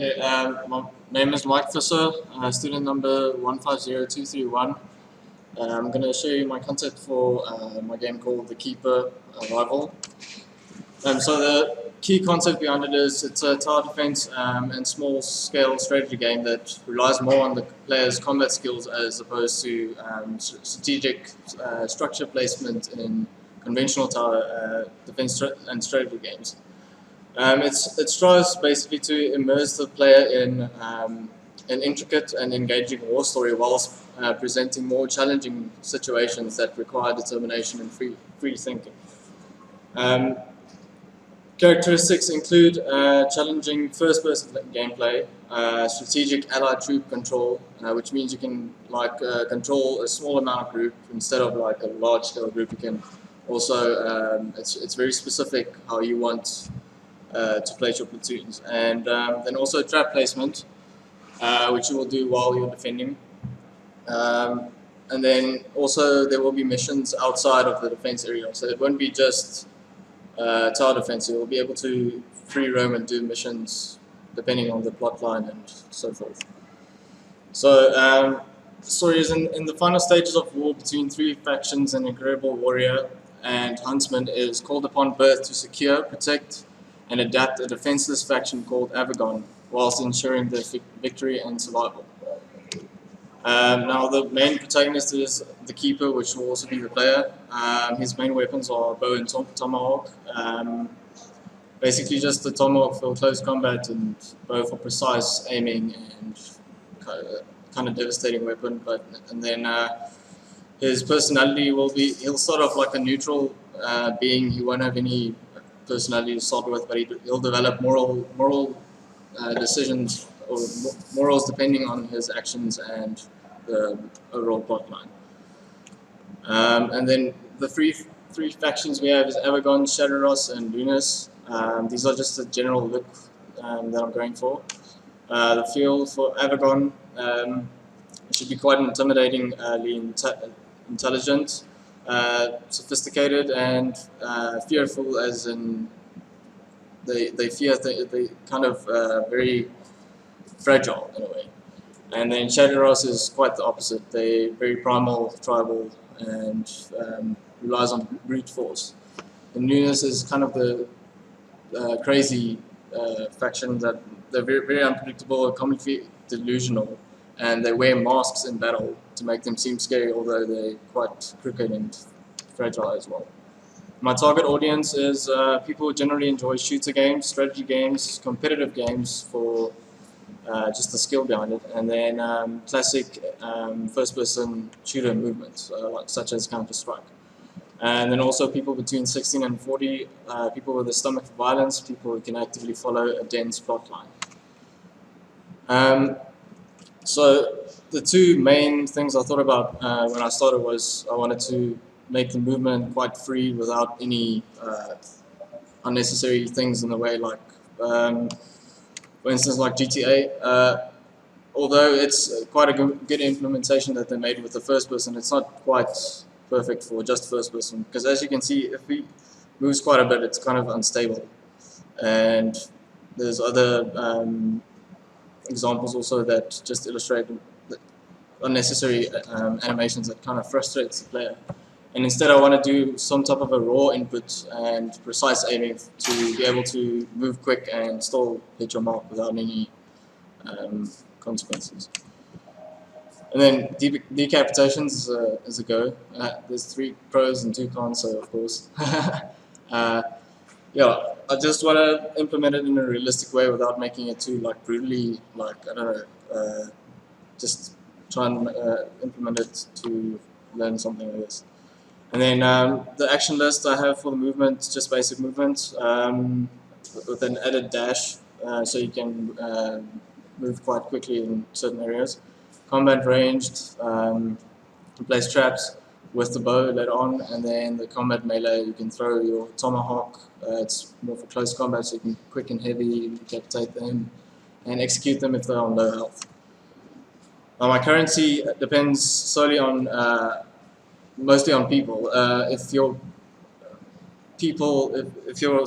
Okay, my name is Mike Fisser, student number 150231. I'm going to show you my concept for my game called The Keeper Rival. So the key concept behind it is it's a tower defense and small scale strategy game that relies more on the player's combat skills as opposed to strategic structure placement in conventional tower defense and strategy games. It strives basically to immerse the player in an intricate and engaging war story whilst presenting more challenging situations that require determination and free thinking. Um, Characteristics include challenging first-person gameplay, strategic allied troop control, which means you can control a small amount of group instead of like a large-scale group. You can also it's very specific how you want to place your platoons, and then also trap placement, which you will do while you're defending. Um, and then also there will be missions outside of the defense area, so it won't be just tower defense. You will be able to free roam and do missions depending on the plot line and so forth. So the story is in the final stages of war between three factions. An incredible warrior and huntsman is called upon Birth to secure, protect, and adapt a defenseless faction called Avagon, whilst ensuring their victory and survival. Now the main protagonist is the Keeper, which will also be the player. His main weapons are bow and tomahawk. Basically just the tomahawk for close combat and bow for precise aiming and kind of devastating weapon. And then his personality will be, he'll start off like a neutral being. He won't have any personality to start with, but he'll develop moral decisions or morals depending on his actions and the overall plot line. And then the three factions we have is Avagon, Shadowross, and Lunas. These are just a general look that I'm going for. The feel for Avagon should be quite intimidatingly intelligent, sophisticated, and fearful, as in they fear they kind of very fragile in a way. And then Shadowross is quite the opposite. They're very primal, tribal, and relies on brute force. And Nunes is kind of the crazy faction that they're very unpredictable, comically delusional, and they wear masks in battle to make them seem scary, although they're quite crooked and fragile as well. My target audience is people who generally enjoy shooter games, strategy games, competitive games for just the skill behind it, and then classic first-person shooter movements, such as Counter-Strike. And then also people between 16 and 40, people with a stomach for violence, people who can actively follow a dense plot line. So the two main things I thought about when I started was I wanted to make the movement quite free without any unnecessary things in the way, like for instance, like GTA. Although it's quite a good implementation that they made with the first person, it's not quite perfect for just first person, because as you can see, if he moves quite a bit, it's kind of unstable. And there's other examples also that just illustrate unnecessary animations that kind of frustrates the player. And instead I want to do some type of a raw input and precise aiming to be able to move quick and still hit your mark without any consequences. And then decapitations is a go. There's 3 pros and 2 cons, so of course. Yeah, I just want to implement it in a realistic way without making it too like brutally, like, I don't know, just try and implement it to learn something like this. And then the action list I have for the movement, just basic movement, with an added dash, so you can move quite quickly in certain areas. Combat ranged, you place traps with the bow later on, and then the combat melee, you can throw your tomahawk. It's more for close combat, so you can quick and heavy decapitate them and execute them if they're on low health. Now my currency depends solely on mostly on people. If your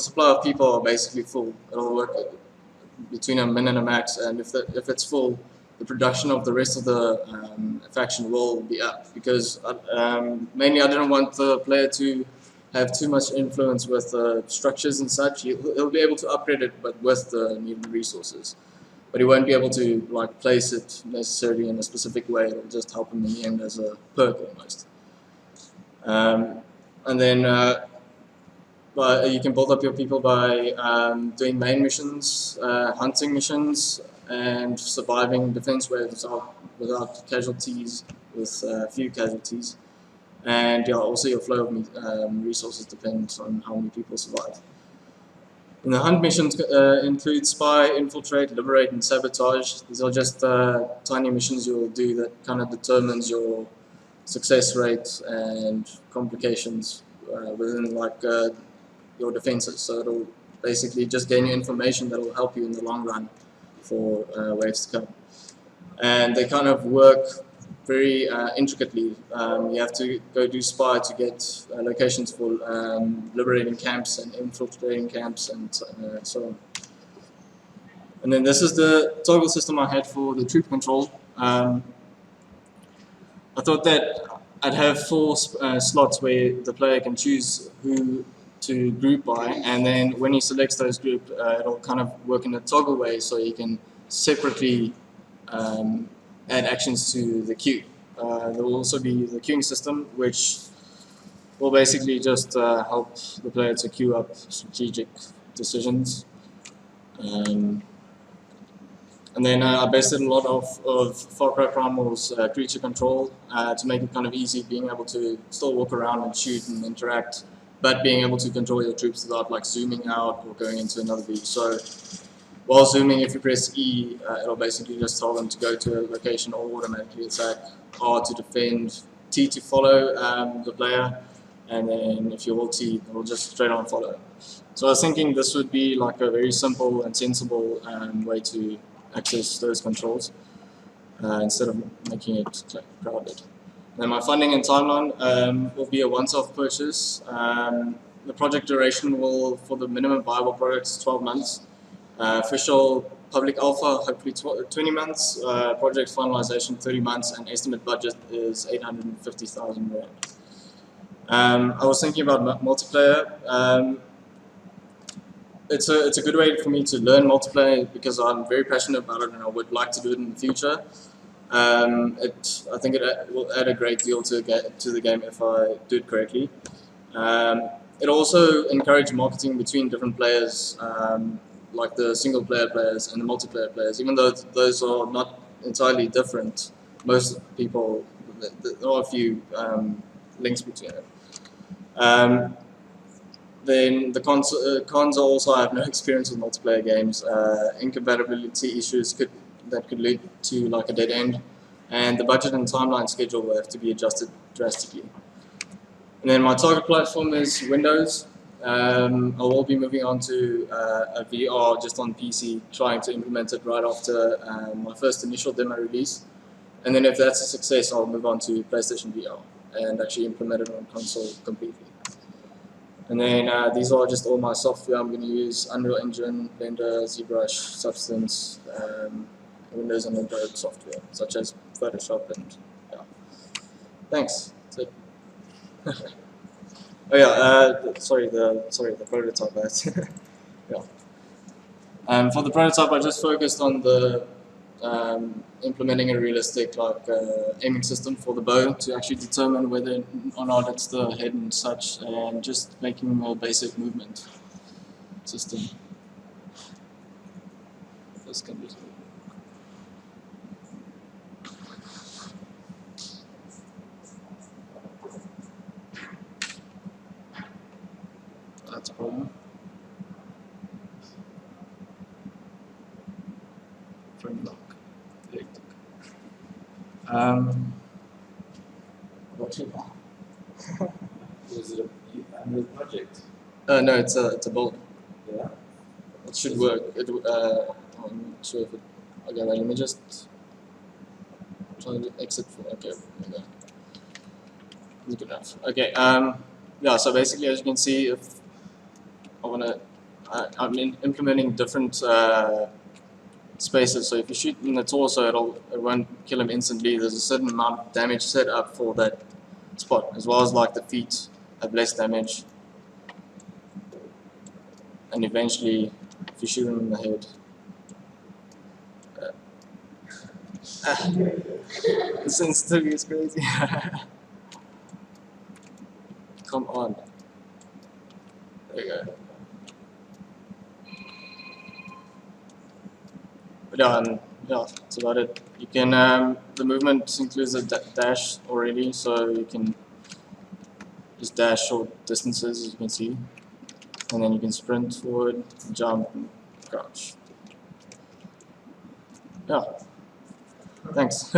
supply of people are basically full, it'll work between a min and a max, and if it's full, the production of the rest of the faction will be up, because mainly I didn't want the player to have too much influence with structures and such. He'll be able to upgrade it, but with the needed resources. But he won't be able to like place it necessarily in a specific way. It'll just help him in the end as a perk almost. And then but you can build up your people by doing main missions, hunting missions, and surviving defense waves without casualties, with few casualties. And yeah, also your flow of resources depends on how many people survive. And the hunt missions include spy, infiltrate, liberate, and sabotage. These are just tiny missions you'll do that kind of determines your success rate and complications within like your defenses. So it'll basically just gain you information that will help you in the long run for waves to come. And they kind of work very intricately. You have to go do spy to get locations for liberating camps and infiltrating camps and so on. And then this is the toggle system I had for the troop control. I thought that I'd have 4 slots where the player can choose who to group by, and then when he selects those groups, it'll kind of work in a toggle way, so you can separately add actions to the queue. There will also be the queuing system, which will basically just help the player to queue up strategic decisions. And then I based a lot of Far Cry Primal's creature control to make it kind of easy, being able to still walk around and shoot and interact, but being able to control your troops without like zooming out or going into another view. So while zooming, if you press E, it'll basically just tell them to go to a location or automatically attack, R to defend, T to follow the player, and then if you hold T, it'll just straight on follow. So I was thinking this would be like a very simple and sensible way to access those controls instead of making it crowded. Then my funding and timeline will be a once-off purchase. The project duration will, for the minimum viable product, is 12 months. Official public alpha, hopefully 20 months. Project finalization, 30 months, and estimate budget is 850,000 rand. I was thinking about multiplayer. It's a good way for me to learn multiplayer because I'm very passionate about it and I would like to do it in the future. I think it will add a great deal to the game if I do it correctly. It also encourages marketing between different players, like the single player players and the multiplayer players. Even though those are not entirely different, most people, there are a few links between it. Then the cons are also I have no experience with multiplayer games. Incompatibility issues that could lead to like a dead end, and the budget and timeline schedule will have to be adjusted drastically. And then my target platform is Windows. I will be moving on to a VR just on PC, trying to implement it right after my first initial demo release. And then if that's a success, I'll move on to PlayStation VR and actually implement it on console completely. And then these are just all my software I'm going to use: Unreal Engine, Blender, ZBrush, Substance, Windows and Android software, such as Photoshop and yeah. Thanks. That's it. Oh yeah, sorry the prototype. Yeah. For the prototype, I just focused on the implementing a realistic aiming system for the bow to actually determine whether or not it's the head and such, and just making a basic movement system. This can be. That's a problem. Frame lock. What you want? Was it a new project? No, it's a build. Yeah. It should work. I'm not sure if it. Okay, wait, let me just try to exit. Okay, there we go. It's good enough. Okay. Yeah. So basically, as you can see, if I wanna, I'm implementing different spaces. So if you shoot in the torso, it won't kill him instantly. There's a certain amount of damage set up for that spot, as well as like the feet have less damage. And eventually, if you shoot him in the head, the sensitivity is crazy. Come on. There you go. But yeah, and yeah, that's about it. You can the movement includes a dash already, so you can just dash short distances, as you can see, and then you can sprint forward, jump, and crouch. Yeah. Thanks.